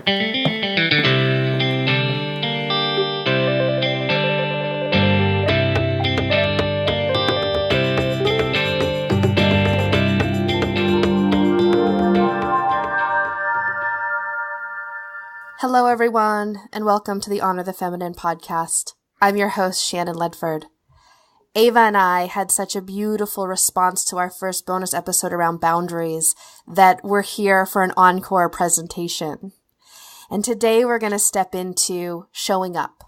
Hello, everyone, and welcome to the Honor the Feminine podcast. I'm your host, Shannon Ledford. Ava and I had such a beautiful response to our first bonus episode around boundaries that we're here for an encore presentation. And today we're going to step into showing up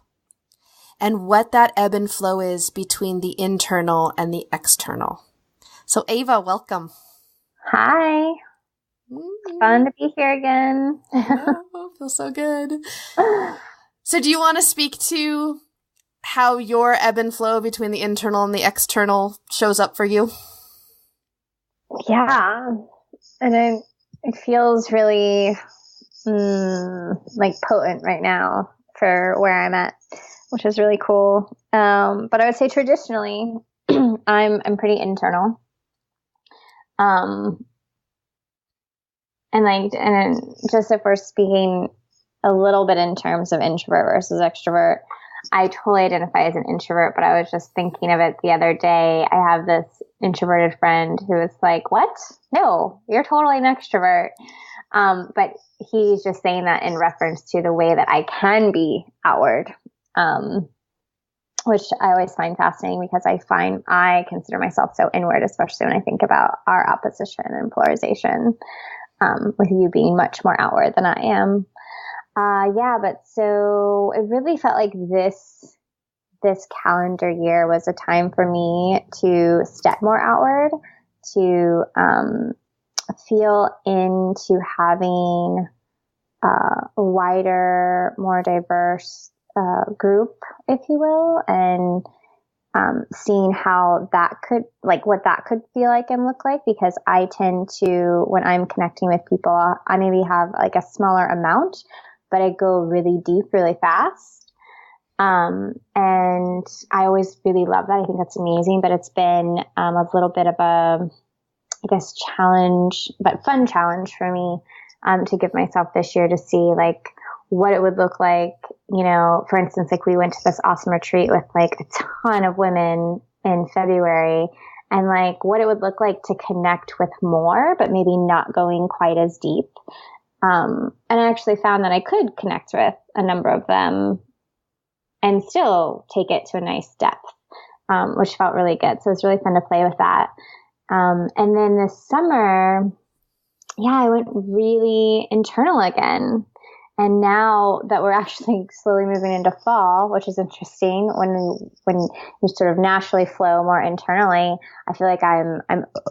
and what that ebb and flow is between the internal and the external. So Ava, welcome. Hi. Fun to be here again. Oh, feels so good. So do you want to speak to how your ebb and flow between the internal and the external shows up for you? Yeah. And it feels really like potent right now for where I'm at, which is really cool. But I would say traditionally, I'm pretty internal. And just if we're speaking a little bit in terms of introvert versus extrovert, I totally identify as an introvert, but I was just thinking of it the other day. I have this introverted friend who is like, what? No, you're totally an extrovert. But he's just saying that in reference to the way that I can be outward, which I always find fascinating because I consider myself so inward, especially when I think about our opposition and polarization. With you being much more outward than I am. But so it really felt like this calendar year was a time for me to step more outward, to feel into having a wider, more diverse group, if you will, and seeing how that could, what that could feel like and look like, because I tend to, when I'm connecting with people, I maybe have like a smaller amount, but I go really deep, really fast. And I always really love that. I think that's amazing, but it's been a little bit of a, I guess, challenge, but fun challenge for me to give myself this year to see what it would look like. You know, for instance, we went to this awesome retreat with a ton of women in February, and what it would look like to connect with more, but maybe not going quite as deep. And I actually found that I could connect with a number of them and still take it to a nice depth, which felt really good. So it was really fun to play with that. And then this summer, I went really internal again. And now that we're actually slowly moving into fall, which is interesting, when you sort of naturally flow more internally, I feel like I'm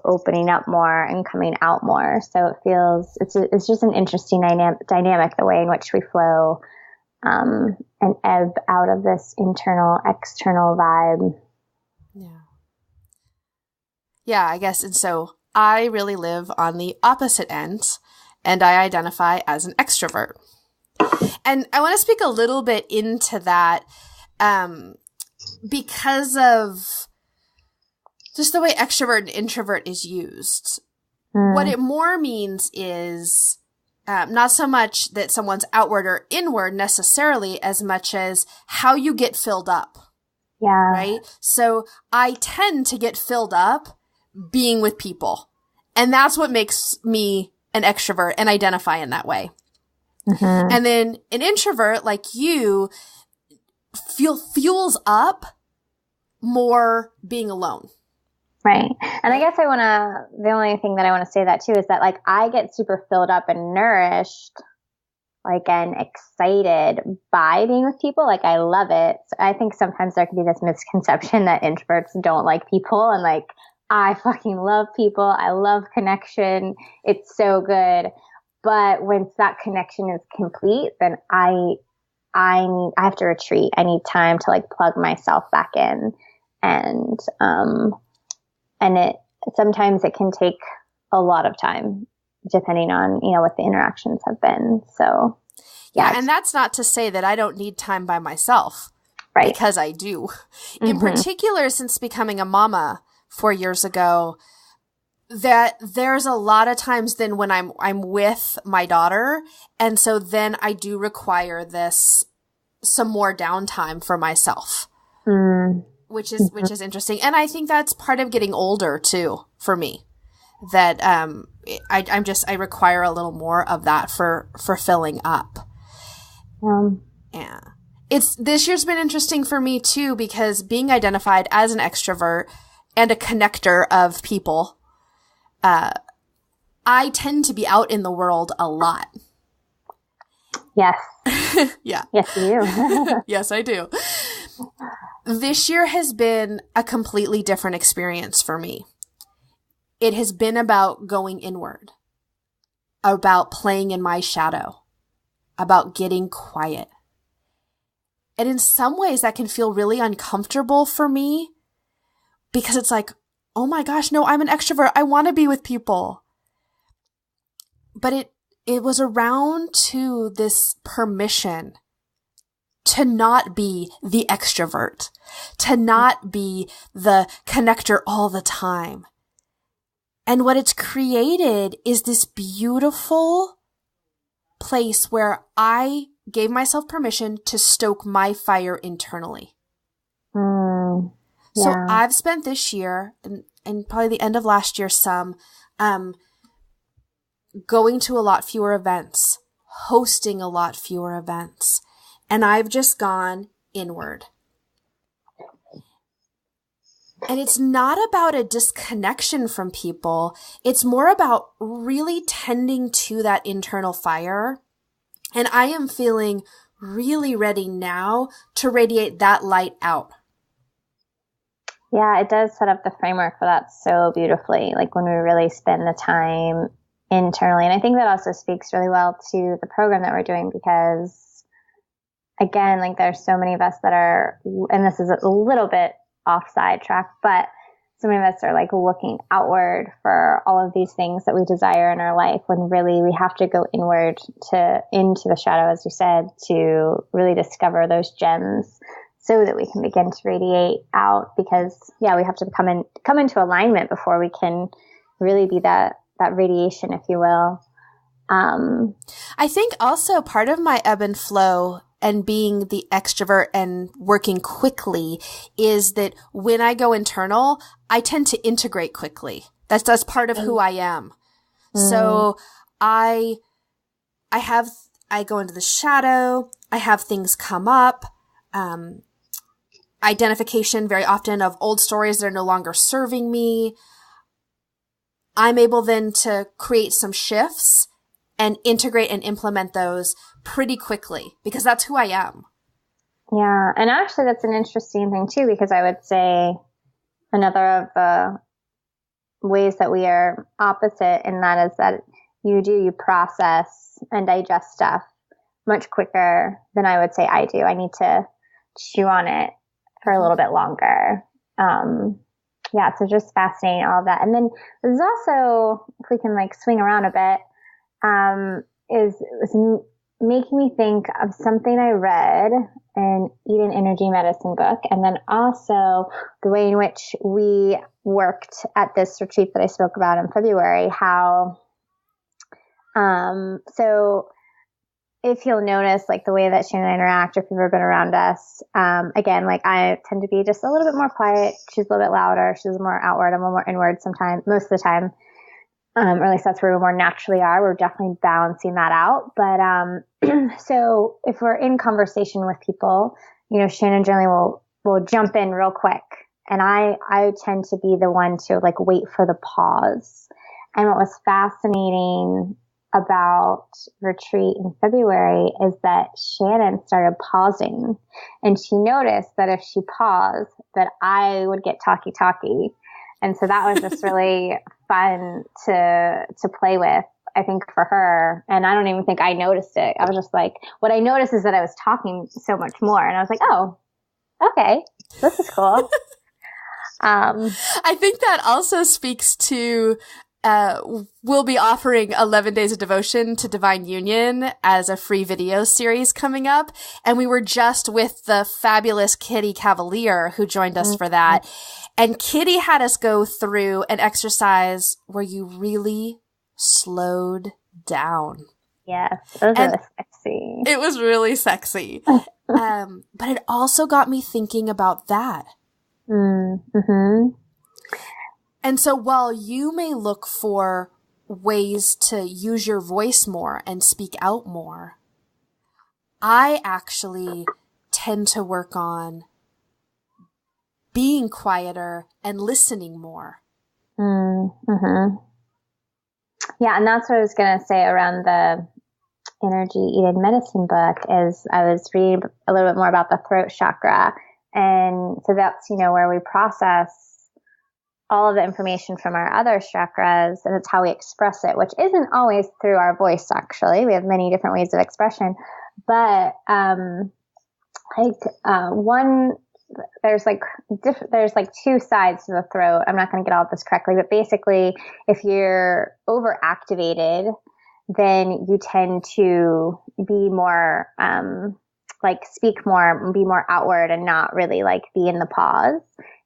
opening up more and coming out more. So it feels it's just an interesting dynamic, the way in which we flow and ebb out of this internal external vibe. Yeah, I guess. And so I really live on the opposite end, and I identify as an extrovert. And I want to speak a little bit into that because of just the way extrovert and introvert is used. What it more means is not so much that someone's outward or inward necessarily, as much as how you get filled up. Yeah. Right? So I tend to get filled up being with people. And that's what makes me an extrovert and identify in that way. Mm-hmm. And then an introvert like you fuels up more being alone. Right. And I guess the only thing that I want to say that too is that I get super filled up and nourished, and excited by being with people. I love it. So I think sometimes there can be this misconception that introverts don't like people, and I fucking love people. I love connection. It's so good. But once that connection is complete, then I have to retreat. I need time to plug myself back in, and sometimes it can take a lot of time, depending on what the interactions have been. So yeah, and that's not to say that I don't need time by myself, right? Because I do. In particular, since becoming a mama 4 years ago, that there's a lot of times then when I'm with my daughter, and so then I do require some more downtime for myself. Which is interesting. And I think that's part of getting older too, for me, that, I require a little more of that for filling up. Yeah. This year's been interesting for me too, because being identified as an extrovert and a connector of people, I tend to be out in the world a lot. Yes. Yeah. Yes, you do. Yes, I do. This year has been a completely different experience for me. It has been about going inward, about playing in my shadow, about getting quiet. And in some ways that can feel really uncomfortable for me, because it's like, oh my gosh, no, I'm an extrovert. I want to be with people. But it was around to this permission to not be the extrovert, to not be the connector all the time. And what it's created is this beautiful place where I gave myself permission to stoke my fire internally. So I've spent this year and probably the end of last year going to a lot fewer events, hosting a lot fewer events, and I've just gone inward. And it's not about a disconnection from people. It's more about really tending to that internal fire. And I am feeling really ready now to radiate that light out. Yeah, it does set up the framework for that so beautifully, like when we really spend the time internally. And I think that also speaks really well to the program that we're doing, because again, like there's so many of us that are, and this is a little bit off sidetrack, but so many of us are like looking outward for all of these things that we desire in our life, when really we have to go inward into the shadow, as you said, to really discover those gems so that we can begin to radiate out. Because we have to come into alignment before we can really be that radiation, if you will. I think also part of my ebb and flow and being the extrovert and working quickly is that when I go internal, I tend to integrate quickly. That's part of who I am. So I go into the shadow. I have things come up. Identification very often of old stories that are no longer serving me. I'm able then to create some shifts and integrate and implement those pretty quickly, because that's who I am. Yeah. And actually that's an interesting thing too, because I would say another of the ways that we are opposite in that is that you process and digest stuff much quicker than I would say I do. I need to chew on it for a little bit longer. So just fascinating, all of that. And then there's also, if we can like swing around a bit, is making me think of something I read in Eden Energy Medicine book. And then also the way in which we worked at this retreat that I spoke about in February, how, so if you'll notice, like the way that Shannon and I interact, if you've ever been around us, again, like I tend to be just a little bit more quiet. She's a little bit louder. She's more outward. I'm a little more inward sometimes, most of the time. Or at least that's where we more naturally are. We're definitely balancing that out. But, so if we're in conversation with people, Shannon generally will jump in real quick. And I tend to be the one to like wait for the pause. And what was fascinating about retreat in February is that Shannon started pausing, and she noticed that if she paused, that I would get talky. And so that was just really fun to play with, I think, for her. And I don't even think I noticed it. I was just like, what I noticed is that I was talking so much more. And I was like, oh, okay, this is cool. I think that also speaks to we'll be offering 11 Days of Devotion to Divine Union as a free video series coming up. And we were just with the fabulous Kitty Cavalier who joined us for that. And Kitty had us go through an exercise where you really slowed down. Yes, those are sexy. It was really sexy. But it also got me thinking about that. Mm-hmm. And so while you may look for ways to use your voice more and speak out more, I actually tend to work on being quieter and listening more. Mm-hmm. Yeah, and that's what I was going to say around the Energy Eated Medicine book is I was reading a little bit more about the throat chakra. And so that's, where we process all of the information from our other chakras, and it's how we express it, which isn't always through our voice, actually. We have many different ways of expression. But there's two sides to the throat. I'm not going to get all of this correctly, but basically, if you're overactivated, then you tend to be more, speak more, be more outward and not really be in the pause.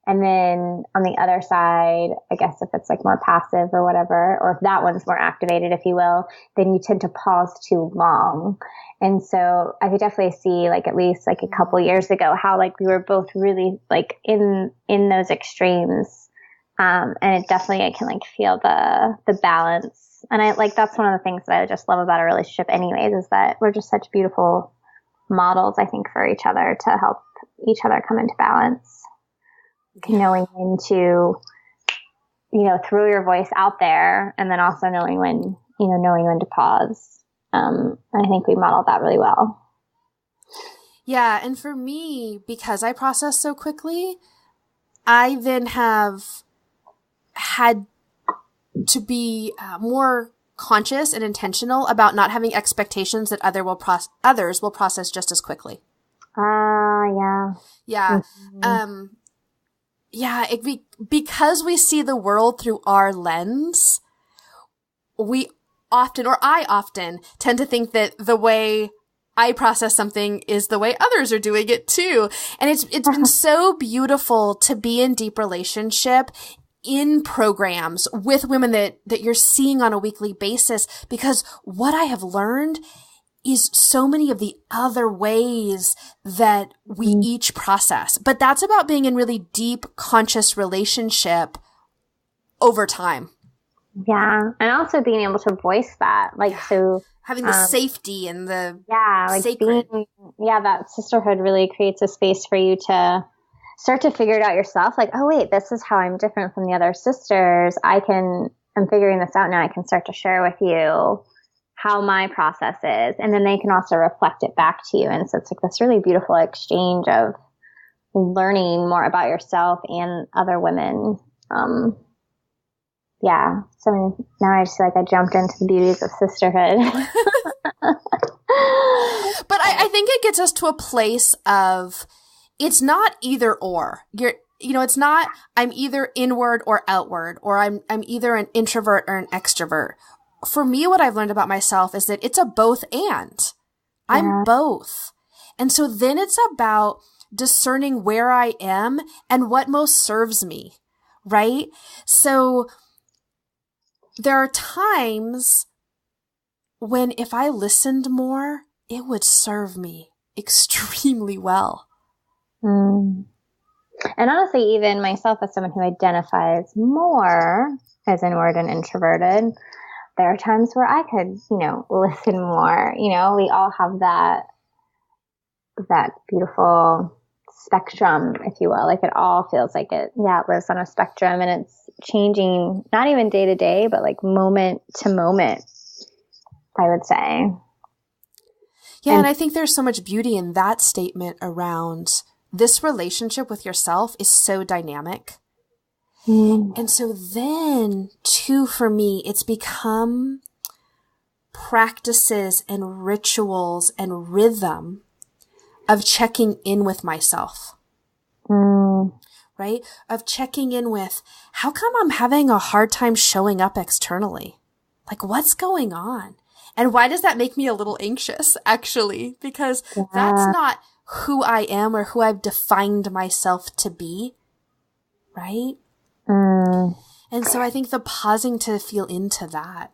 And then on the other side, I guess if it's more passive or whatever, or if that one's more activated, if you will, then you tend to pause too long. And so I could definitely see at least a couple years ago how we were both really in those extremes. And it definitely, I can feel the balance. And I that's one of the things that I just love about a relationship anyways, is that we're just such beautiful models, I think, for each other to help each other come into balance. Knowing when to, throw your voice out there, and then also knowing when to pause. I think we modeled that really well. Yeah. And for me, because I process so quickly, I then have had to be more conscious and intentional about not having expectations that others will process just as quickly. Yeah. Yeah. Mm-hmm. Yeah, because we see the world through our lens, I often tend to think that the way I process something is the way others are doing it too. And it's been so beautiful to be in deep relationship in programs with women that you're seeing on a weekly basis, because what I have learned is so many of the other ways that we each process. But that's about being in really deep, conscious relationship over time. Yeah. And also being able to voice that. So having the safety and the sacred. That sisterhood really creates a space for you to start to figure it out yourself. Oh, wait, this is how I'm different from the other sisters. I'm figuring this out now. I can start to share with you how my process is, and then they can also reflect it back to you. And so it's this really beautiful exchange of learning more about yourself and other women. Yeah. So now I just feel I jumped into the beauties of sisterhood. But I think it gets us to a place of, it's not either or. It's not, I'm either inward or outward, or I'm either an introvert or an extrovert. For me, what I've learned about myself is that it's a both and. I'm both. And so then it's about discerning where I am and what most serves me, right? So there are times when if I listened more, it would serve me extremely well. And honestly, even myself as someone who identifies more as inward and introverted, there are times where I could, listen more. We all have that beautiful spectrum, if you will. It all feels like it lives on a spectrum, and it's changing, not even day to day, but moment to moment, I would say. Yeah, and I think there's so much beauty in that statement around this relationship with yourself is so dynamic. And so then, too, for me, it's become practices and rituals and rhythm of checking in with myself. Right? right? Of checking in with, how come I'm having a hard time showing up externally? Like, what's going on? And why does that make me a little anxious, actually? Because that's not who I am or who I've defined myself to be, right? And so I think the pausing to feel into that.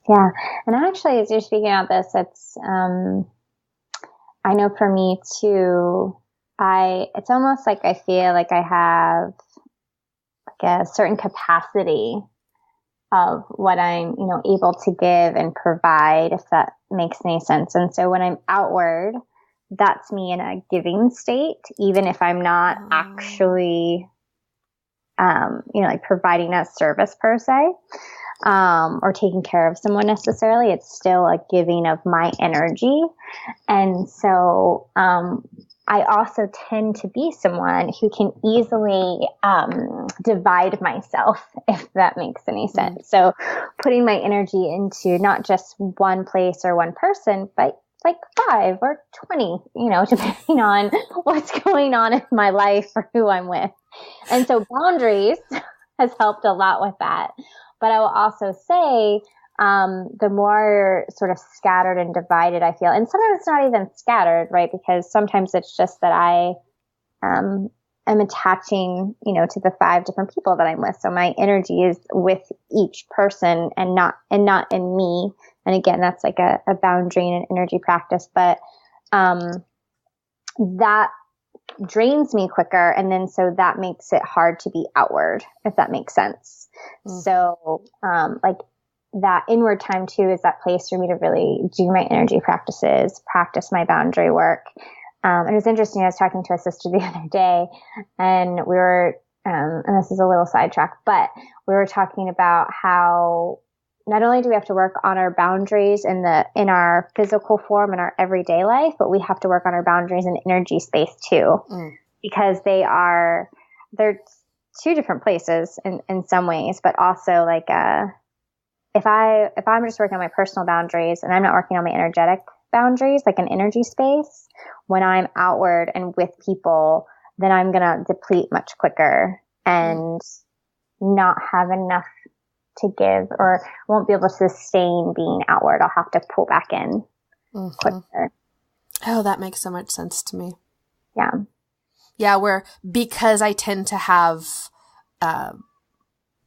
Yeah. And actually, as you're speaking about this, it's, I know for me too, it's almost like I feel like I have like a certain capacity of what I'm, able to give and provide, if that makes any sense. And so when I'm outward, that's me in a giving state, even if I'm not actually, like providing a service per se, or taking care of someone necessarily. It's still a giving of my energy. And so, I also tend to be someone who can easily divide myself, if that makes any sense. So putting my energy into not just one place or one person, but like 5 or 20, depending on what's going on in my life or who I'm with. And so boundaries has helped a lot with that. But I will also say, the more sort of scattered and divided I feel, and sometimes it's not even scattered, right? Because sometimes it's just that I am attaching, to the 5 different people that I'm with. So my energy is with each person and not in me. And again, that's like a boundary and an energy practice. But that drains me quicker. And then so that makes it hard to be outward, if that makes sense. So like that inward time too is that place for me to really do my energy practices, practice my boundary work. And it was interesting. I was talking to a sister the other day, and we were, and this is a little sidetrack, but we were talking about how not only do we have to work on our boundaries in our physical form in our everyday life, but we have to work on our boundaries in energy space too, because they're 2 different places in some ways, but also like, if I'm just working on my personal boundaries and I'm not working on my energetic boundaries, like an energy space, when I'm outward and with people, then I'm going to deplete much quicker and not have enough to give, or won't be able to sustain being outward. I'll have to pull back in quicker. Oh, that makes so much sense to me. Yeah. Yeah, because I tend to have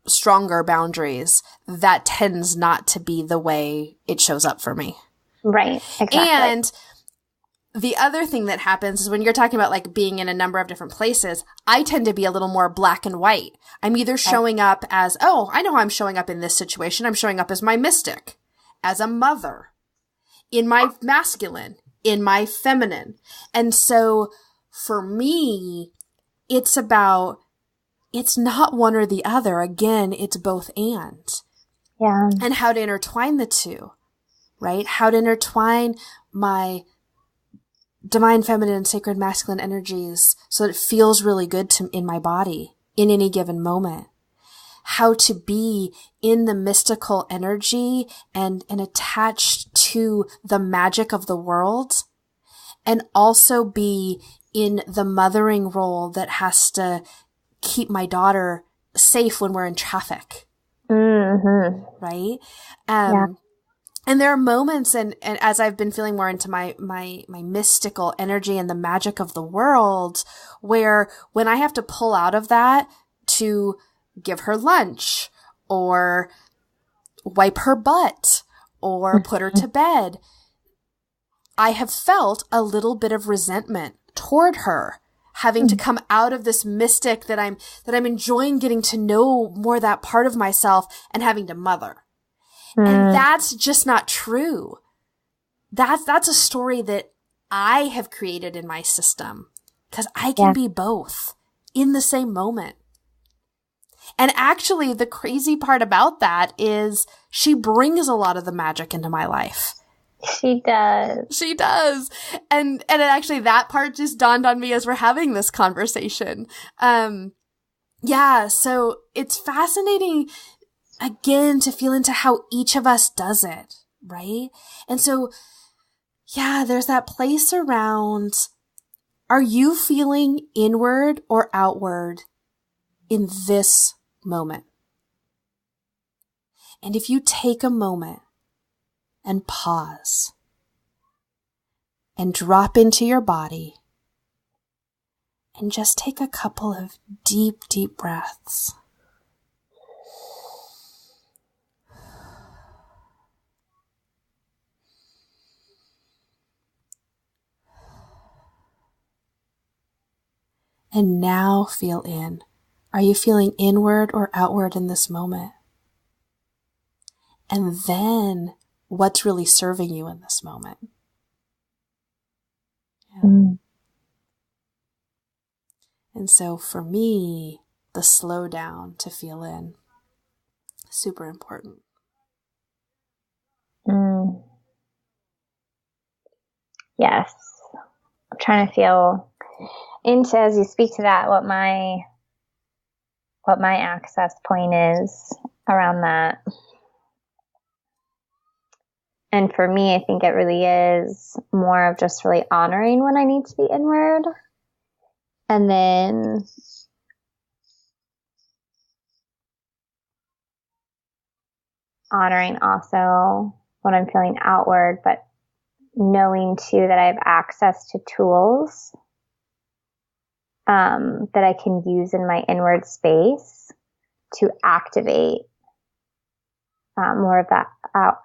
stronger boundaries, that tends not to be the way it shows up for me. Right. Exactly. And the other thing that happens is when you're talking about like being in a number of different places, I tend to be a little more black and white. I'm either showing up as, I know how I'm showing up in this situation. I'm showing up as my mystic, as a mother, in my masculine, in my feminine. And so for me, it's not one or the other. Again, it's both and. Yeah. And how to intertwine the two, right? How to intertwine my divine feminine and sacred masculine energies so that it feels really good in my body in any given moment. How to be in the mystical energy and attached to the magic of the world, and also be in the mothering role that has to keep my daughter safe when we're in traffic. Right? And there are moments, and as I've been feeling more into my mystical energy and the magic of the world, where when I have to pull out of that to give her lunch or wipe her butt or put her to bed, I have felt a little bit of resentment toward her, having to come out of this mystic that I'm enjoying getting to know more that part of myself and having to mother. And that's just not true. That's a story that I have created in my system, because I can be both in the same moment. And actually, the crazy part about that is she brings a lot of the magic into my life. She does. She does. And actually that part just dawned on me as we're having this conversation. So it's fascinating, again, to feel into how each of us does it, right? And so, there's that place around Are you feeling inward or outward in this moment? And if you take a moment and pause and drop into your body and just take a couple of deep, deep breaths. And now feel in. Are you feeling inward or outward in this moment? And then what's really serving you in this moment? Yeah. And so for me, the slow down to feel in, super important. Yes. I'm trying to feel into, as you speak to that, what my access point is around that. And for me, I think it really is more of just really honoring when I need to be inward. And then honoring also when I'm feeling outward, but knowing too that I have access to tools that I can use in my inward space to activate more of that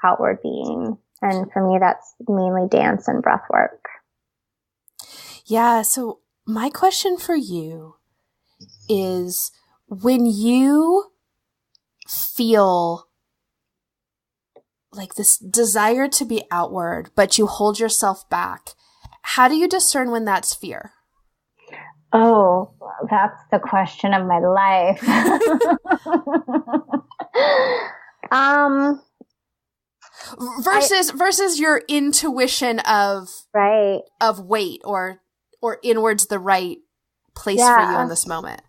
outward being. And for me, that's mainly dance and breath work. Yeah. So my question for you is, when you feel like this desire to be outward, but you hold yourself back, how do you discern when that's fear? Oh, that's the question of my life. Versus your intuition of weight or inwards the right place for you in this moment.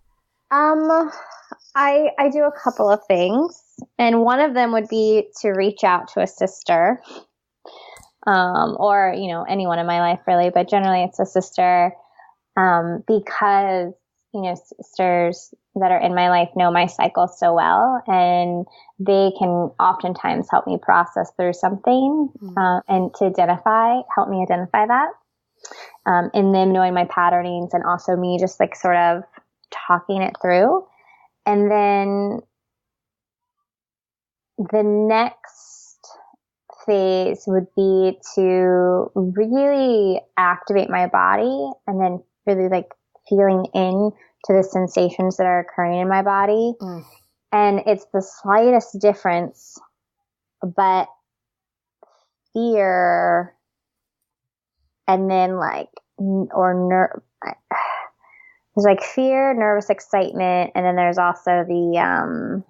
I do a couple of things, and one of them would be to reach out to a sister, or anyone in my life really, but generally it's a sister, because sisters that are in my life know my cycle so well, and they can oftentimes help me process through something, and to help me identify that, and them knowing my patternings, and also me just like sort of talking it through. And then the next phase would be to really activate my body, and then really like feeling in to the sensations that are occurring in my body. And it's the slightest difference, but fear, and then there's like fear, nervous excitement, and then there's also the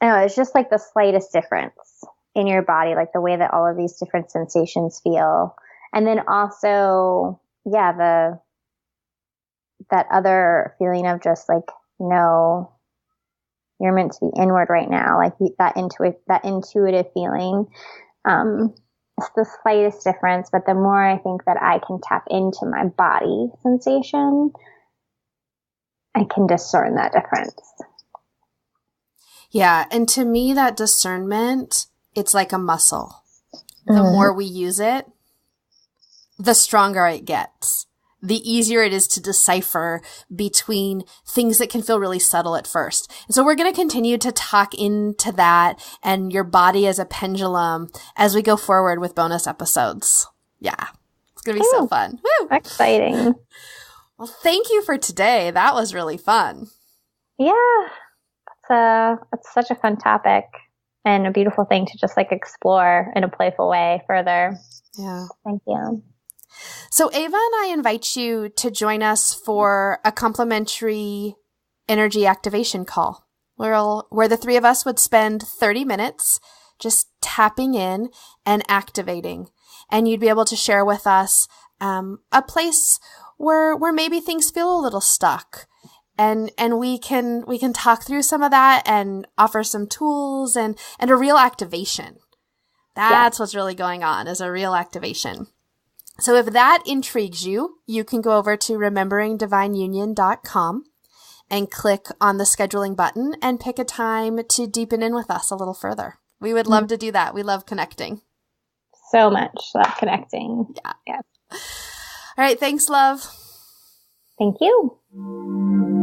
it's just like the slightest difference in your body, like the way that all of these different sensations feel. And then also, that other feeling of just like, no, you're meant to be inward right now, like that intuitive feeling. It's the slightest difference, but the more I think that I can tap into my body sensation, I can discern that difference. Yeah. And to me, that discernment, it's like a muscle. The more we use it, the stronger it gets. The easier it is to decipher between things that can feel really subtle at first. And so we're going to continue to talk into that and your body as a pendulum as we go forward with bonus episodes. Yeah. It's going to be so fun. Woo! Exciting. Well, thank you for today. That was really fun. Yeah. It's such a fun topic and a beautiful thing to just like explore in a playful way further. Yeah. Thank you. So Ava and I invite you to join us for a complimentary energy activation call where the three of us would spend 30 minutes just tapping in and activating. And you'd be able to share with us a place where maybe things feel a little stuck. And we can talk through some of that and offer some tools and a real activation. That's what's really going on, is a real activation. So if that intrigues you, you can go over to rememberingdivineunion.com and click on the scheduling button and pick a time to deepen in with us a little further. We would love to do that. We love connecting. So much. Love connecting. Yeah. Yes. All right. Thanks, love. Thank you.